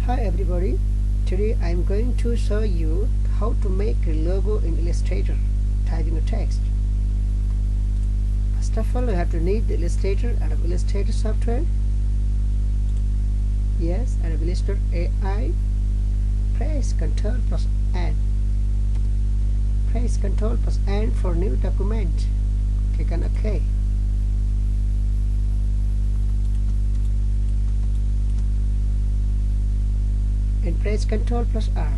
Hi everybody, today I am going to show you how to make a logo in Illustrator, typing a text. First of all, you have to need the Illustrator, Adobe Illustrator software. Yes, Adobe Illustrator AI. Press Ctrl plus N. Press Ctrl plus N for new document. Click on OK. And press Ctrl plus R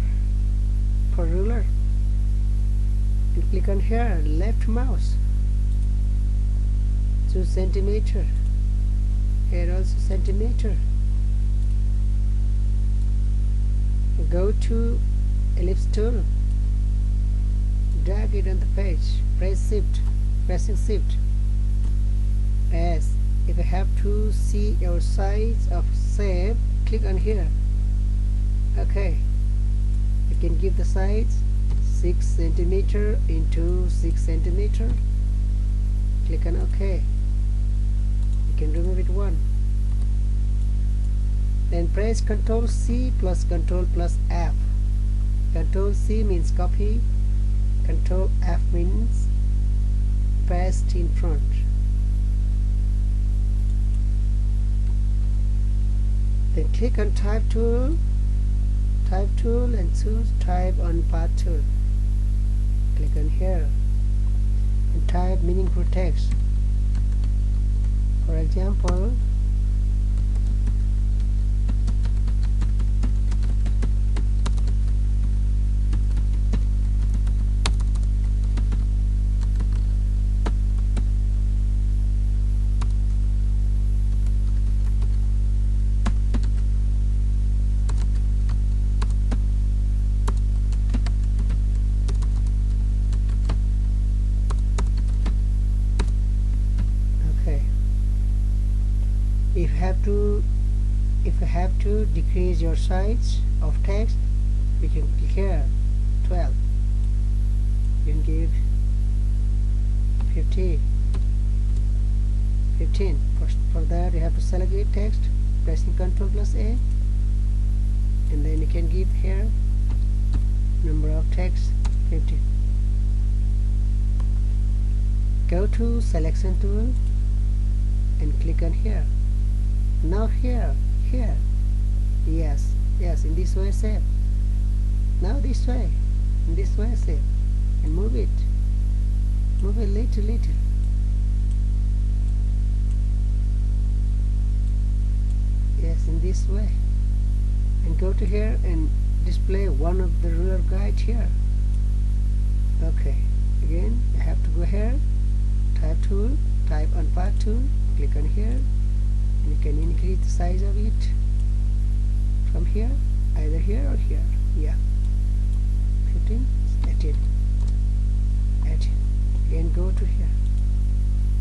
for ruler. And click on here, left mouse. Choose centimeter. Here also centimeter. Go to ellipse tool. Drag it on the page. Press Shift. Pressing Shift. As if you have to see your size of shape, click on here. Okay, you can give the size 6 centimeter into 6 centimeter. Click on OK. You can remove it one. Then press Ctrl C plus Ctrl plus F. Ctrl C means copy. Ctrl F means paste in front. Then click on Type tool. Type tool and choose Type on Path tool. Click on here and type meaningful text. For example, if you have to decrease your size of text, we can click here 12. You can give 15. For that you have to select the text, pressing Ctrl plus A, and then you can give here number of text 15. Go to selection tool and click on here. Now here, yes, in this way shape. Now this way, in this way shape, and move it little. Yes, in this way, and go to here and display one of the ruler guide here. Okay, again you have to go here, Type tool, Type on Path tool, click on here. And you can increase the size of it from here, either here or here. Yeah, 15, 18. Again go to here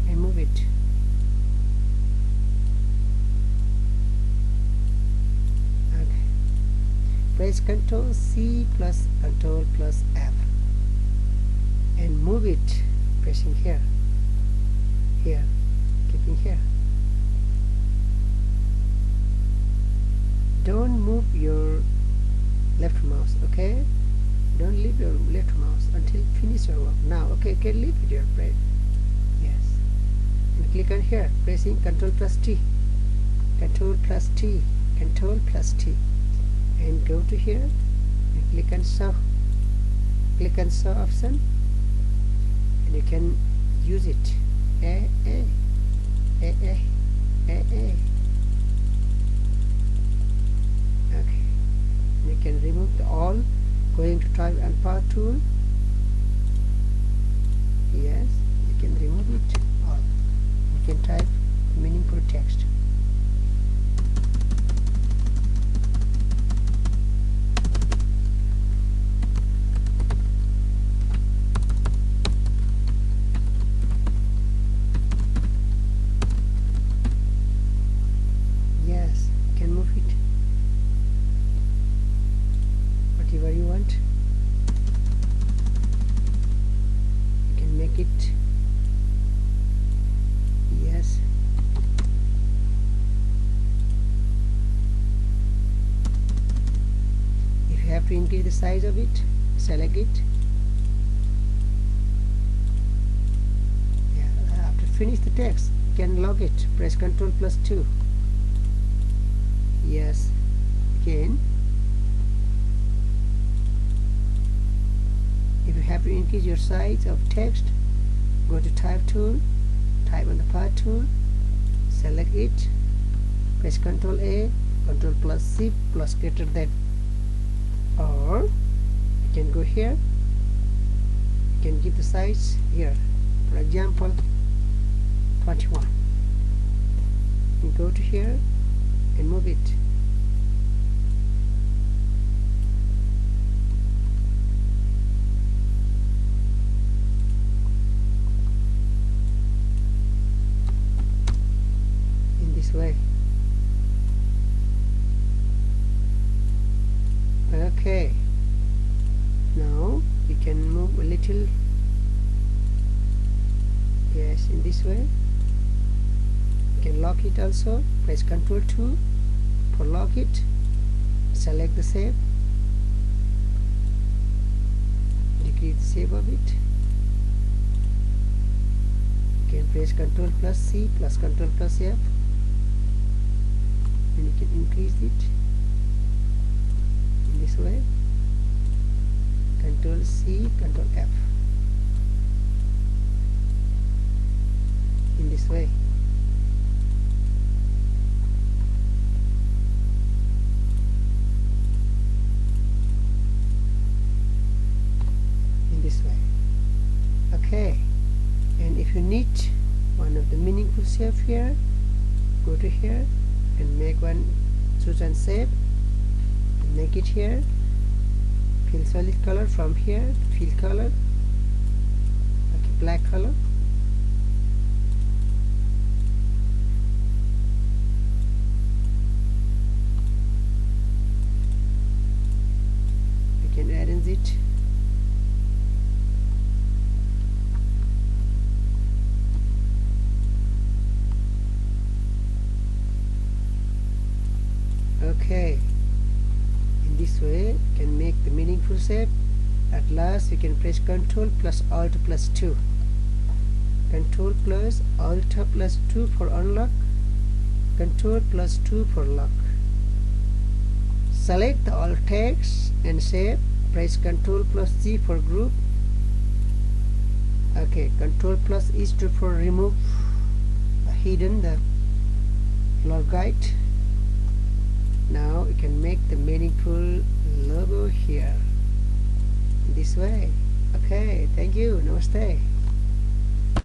and move it. Okay. Press Ctrl C plus Ctrl plus F and move it, pressing here, clicking here. Don't move your left mouse, okay? Don't leave your left mouse until finish your work. Now, okay, you can leave it your brain. Yes. And click on here, pressing Ctrl plus T. Ctrl plus T. Ctrl plus T. And go to here and click on Show. Click on Show option. And you can use it. A. Okay, you can remove the all, going to Type on Path tool. Yes, you can remove it all. You can type meaningful text. Yes, you can move it whatever you want. You can make it, yes, to increase the size of it, select it. Yeah, after finish the text, you can log it. Press Ctrl+2. Yes, again. If you have to increase your size of text, go to Type tool, type on the Path tool, select it, press Ctrl+A, Ctrl+C plus greater than. Or you can go here, you can give the size here, for example 21, and go to here and move it. In this way. Okay, now you can move a little. Yes, in this way. You can lock it also. Press Ctrl+2 for lock it. Select the shape. Decrease the shape of it. You can press Ctrl+C plus Ctrl+F, and you can increase it. This way, Ctrl+C, Ctrl+F, in this way. In this way. Okay, and if you need one of the meaningful shape here, go to here and make one, choose one shape. Make it here, fill solid color from here, fill color, okay, black color. We can arrange it. Okay. This way you can make the meaningful shape. At last you can press Ctrl+Alt+2. Ctrl+Alt+2 for unlock, Ctrl+2 for lock. Select the alt text and shape. Press Ctrl+G for group. Okay, Ctrl+E for remove the floor guide. Now you can make the meaningful logo here, this way. Okay, thank you. Namaste.